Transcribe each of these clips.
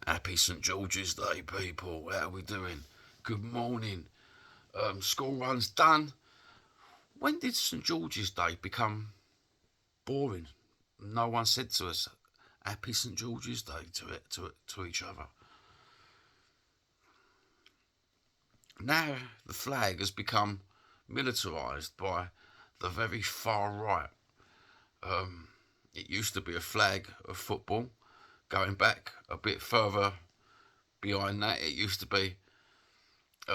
Happy St George's Day, people. How are we doing? Good morning. School run's done. When did St George's Day become boring? No one said to us, Happy St George's Day to each other. Now the flag has become militarised by the very far right. It used to be a flag of football. Going back a bit further behind that, it used to be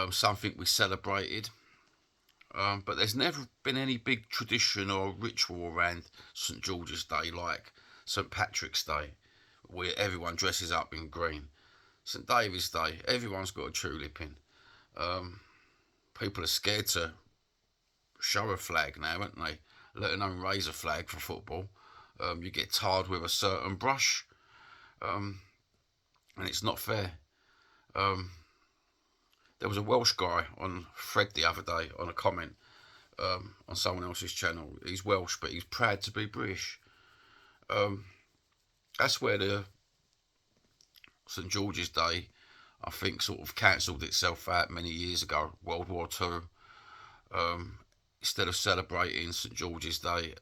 something we celebrated. But there's never been any big tradition or ritual around St George's Day like St Patrick's Day, where everyone dresses up in green. St David's Day, everyone's got a tulip in. Um, People are scared to show a flag now, aren't they? Let alone raise a flag for football. You get tarred with a certain brush, um, and it's not fair. Um, there was a Welsh guy on Fred the other day on a comment on someone else's channel. He's Welsh, but he's proud to be British. Um, that's where the St George's Day, I think, sort of cancelled itself out many years ago. World War Two. Instead of celebrating St George's Day,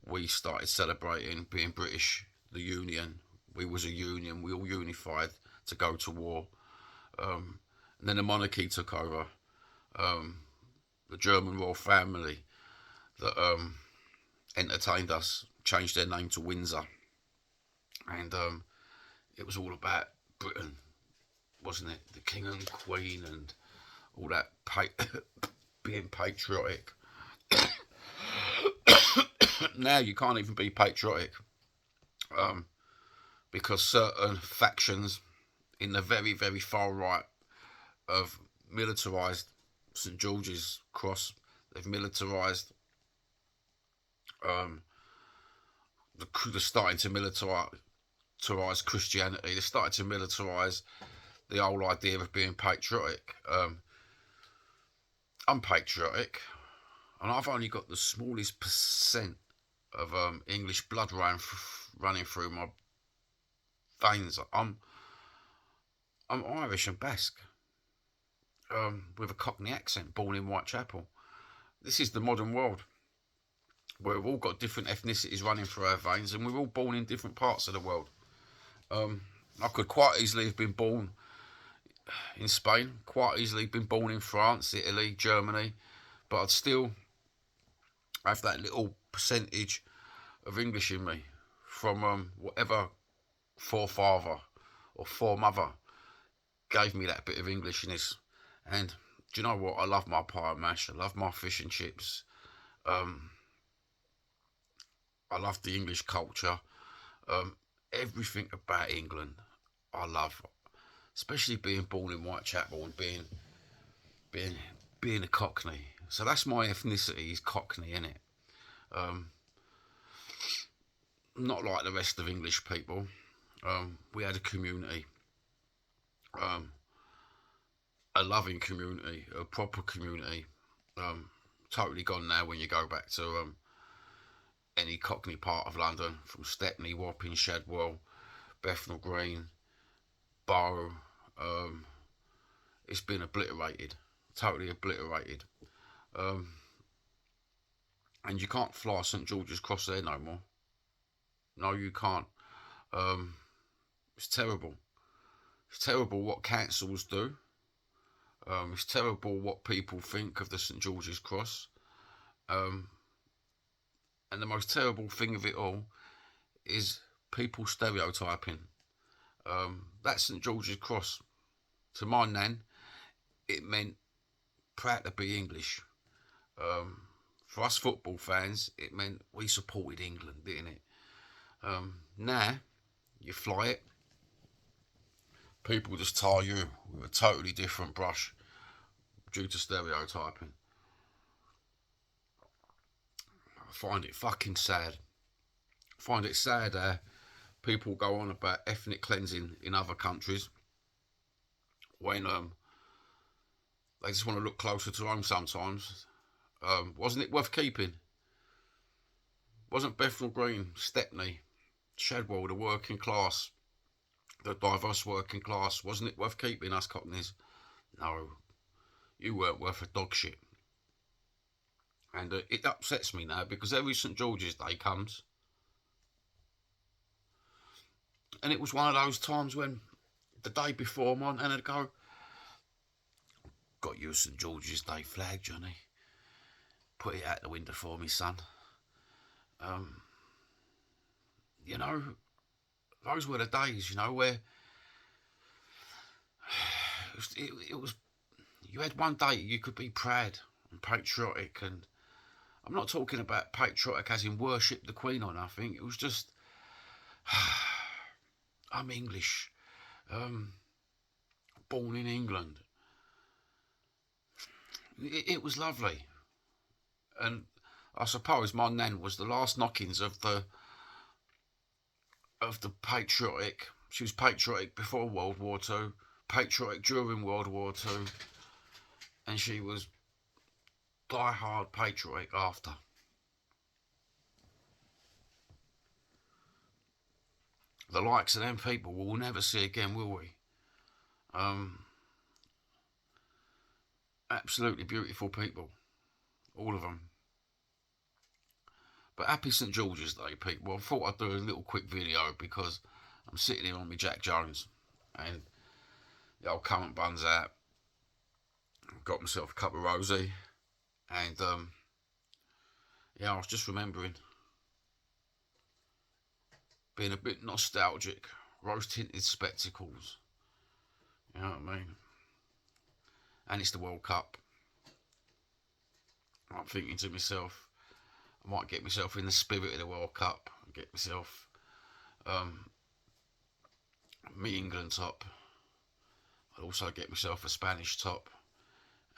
we started celebrating being British, the Union. We was a union. We all unified to go to war. And then the monarchy took over. The German royal family that entertained us changed their name to Windsor, and it was all about Britain, wasn't it? The King and Queen and all that being patriotic. Now you can't even be patriotic um, because certain factions in the very, very far right have militarised St George's Cross. They've militarised. Um, they're starting to militarise Christianity. They're starting to militarise the whole idea of being patriotic. I'm patriotic, and I've only got the smallest percent of English blood running through my veins. I'm Irish and Basque, with a Cockney accent, born in Whitechapel. This is the modern world, where we've all got different ethnicities running through our veins, and we're all born in different parts of the world. I could quite easily have been born in Spain, quite easily been born in France, Italy, Germany, but I'd still have that little percentage of English in me from whatever forefather or foremother gave me that bit of Englishness. And do you know what? I love my pie and mash. I love my fish and chips. Um, I love the English culture. Um, Everything about England, I love. Especially being born in Whitechapel and being being a Cockney. So that's my ethnicity, is Cockney, innit? Um, Not like the rest of English people. We had a community, um, a loving community, a proper community. Um, Totally gone now when you go back to any Cockney part of London, from Stepney, Wapping, Shadwell, Bethnal Green, Bow. Um, it's been obliterated, totally obliterated. Um, and you can't fly St George's Cross there no more. No, you can't. Um, it's terrible. It's terrible what councils do. It's terrible what people think of the St George's Cross. Um, and the most terrible thing of it all is people stereotyping. That St George's Cross, to my nan, it meant proud to be English. Um, for us football fans, it meant we supported England, didn't it? Now, you fly it, people just tar you with a totally different brush due to stereotyping. I find it fucking sad. I find it sad people go on about ethnic cleansing in other countries when they just want to look closer to home sometimes. Wasn't it worth keeping? Wasn't Bethnal Green, Stepney, Shadwell, the working class the diverse working class. Wasn't it worth keeping us Cockneys? No, you weren't worth a dog shit. And it upsets me now because every St George's Day comes, and it was one of those times when the day before mine, and I'd go, got you a St George's Day flag, Johnny. Put it out the window for me, son. Um, you know, those were the days, you know, where it was you had one day you could be proud and patriotic, and I'm not talking about patriotic as in worship the Queen or nothing. It was just, I'm English, um, born in England. It was lovely, and I suppose my nan was the last knockings of the patriotic. She was patriotic before World War Two, patriotic during World War Two, and she was die-hard patriotic after. The likes of them people we'll never see again, will we? Um, Absolutely beautiful people, all of them. But happy St George's Day, people. I thought I'd do a little quick video because I'm sitting here on my Jack Jones, and the old currant bun's out. Got myself a cup of rosé, and yeah, I was just remembering being a bit nostalgic. Rose tinted spectacles, you know what I mean? And it's the World Cup. I'm thinking to myself, I might get myself in the spirit of the World Cup and get myself me England top. I'll also get myself a Spanish top,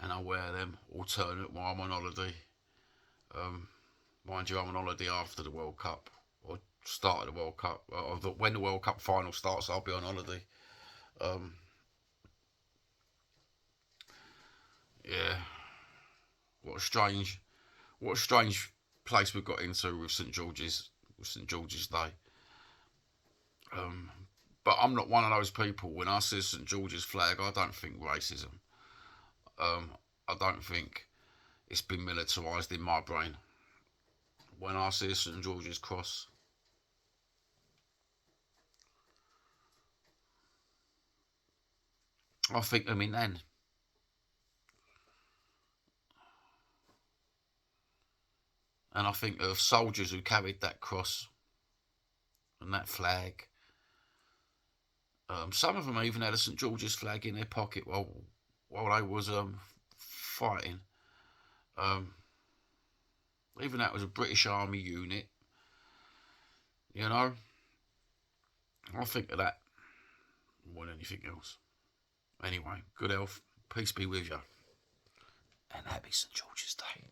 and I'll wear them alternate while I'm on holiday. Mind you, I'm on holiday after the World Cup, or start of the World Cup, or when the World Cup final starts, I'll be on holiday. Yeah, what a strange place we've got into with St George's Day. But I'm not one of those people. When I see St George's flag, I don't think racism. I don't think it's been militarised in my brain. When I see St George's cross, I think of me then. And I think of soldiers who carried that cross and that flag. Some of them even had a St George's flag in their pocket while they was fighting. Um, Even that was a British Army unit. You know, I think of that more than anything else. Anyway, good health, peace be with you, and happy St George's Day.